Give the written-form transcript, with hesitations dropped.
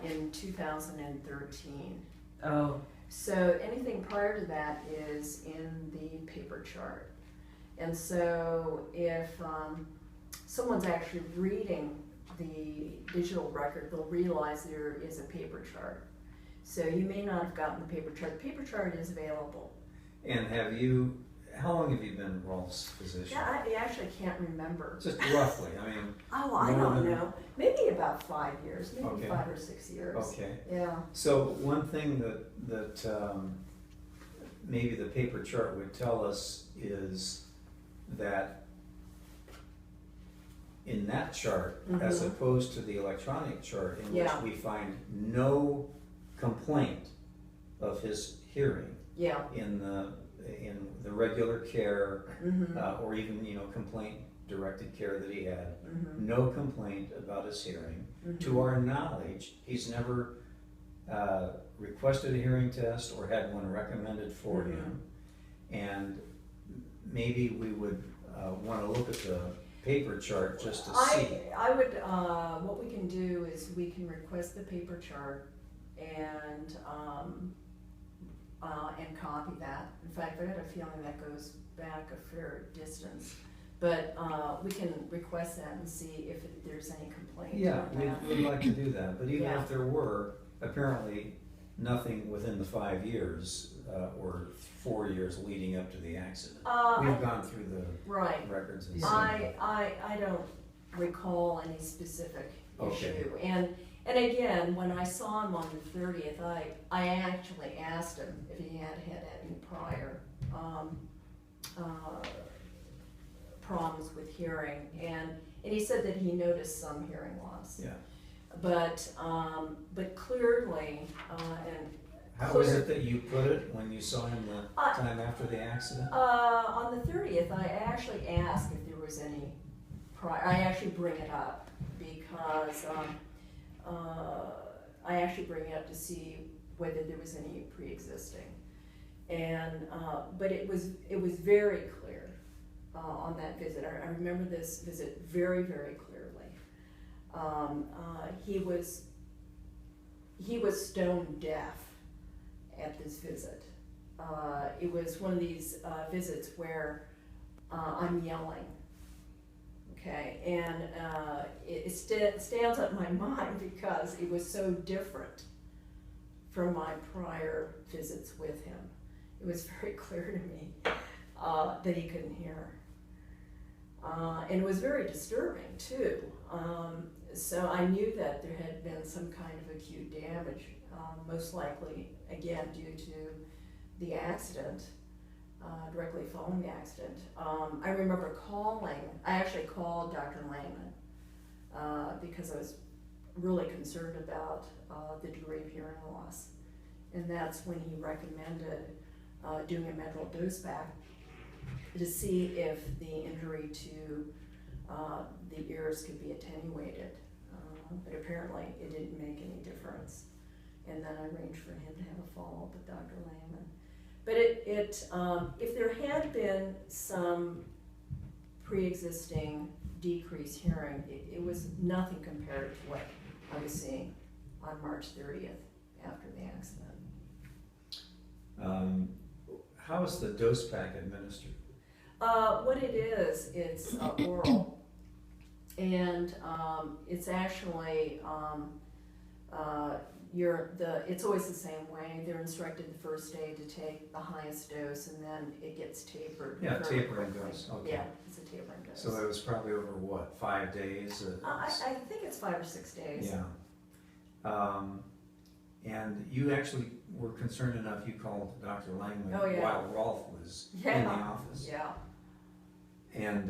in 2013. Oh, So anything prior to that is in the paper chart. And so if someone's actually reading the digital record, they'll realize there is a paper chart. So you may not have gotten the paper chart. The paper chart is available. And how long have you been Rolf's physician? Yeah, I actually can't remember. Just roughly, I mean. Oh, I more don't than- know. Maybe about 5 years, maybe Okay. 5 or 6 years. Okay. Yeah. So one thing that maybe the paper chart would tell us is that in that chart, as Mhm. opposed to the electronic chart in which Yeah. we find no complaint of his hearing Yeah. in the regular care, Mm-hmm. or even, complaint directed care that he had, Mm-hmm. no complaint about his hearing. Mm-hmm. To our knowledge, he's never requested a hearing test or had one recommended for Mhm. him. And maybe we would want to look at the paper chart just to see. I would, what we can do is we can request the paper chart and copy that. In fact, I had a feeling that goes back a fair distance. But we can request that and see if there's any complaint. Yeah, on that. we'd like to do that, but even Yeah. if there were, apparently nothing within the 5 years or 4 years leading up to the accident. We've gone through the Right. records and seen. I don't recall any specific Okay. issue. And again, when I saw him on the 30th, I actually asked him if he had any prior problems with hearing, and he said that he noticed some hearing loss. Yeah. But clearly, and How was it that you put it when you saw him the time after the accident? on the 30th, I actually asked if there was any prior. I actually bring it up because I actually bring it up to see whether there was any pre-existing, and but it was very clear on that visit. I remember this visit very, very clearly. He was stone deaf at this visit. It was one of these visits where I'm yelling, okay, and it stands up in my mind because it was so different from my prior visits with him. It was very clear to me that he couldn't hear. And it was very disturbing too. So I knew that there had been some kind of acute damage, most likely, again, due to the accident, directly following the accident. I remember I actually called Dr. Langman because I was really concerned about the degree of hearing loss. And that's when he recommended doing a medral dose back to see if the injury to the ears could be attenuated. But apparently it didn't make any difference. And then I arranged for him to have a follow-up with Dr. Lehman. But if there had been some pre-existing decreased hearing, it was nothing compared to what I was seeing on March 30th after the accident. How is the dose pack administered? What it is, it's oral. And it's actually it's always the same way. They're instructed the first day to take the highest dose, and then it gets tapered. Yeah, very tapering quickly. dose, okay. Yeah, it's a tapering dose. So that was probably over what, 5 days? I think it's 5 or 6 days. Yeah. And you actually were concerned enough, you called Dr. Langman Oh, yeah. while Rolf was in the Yeah. office. Yeah. And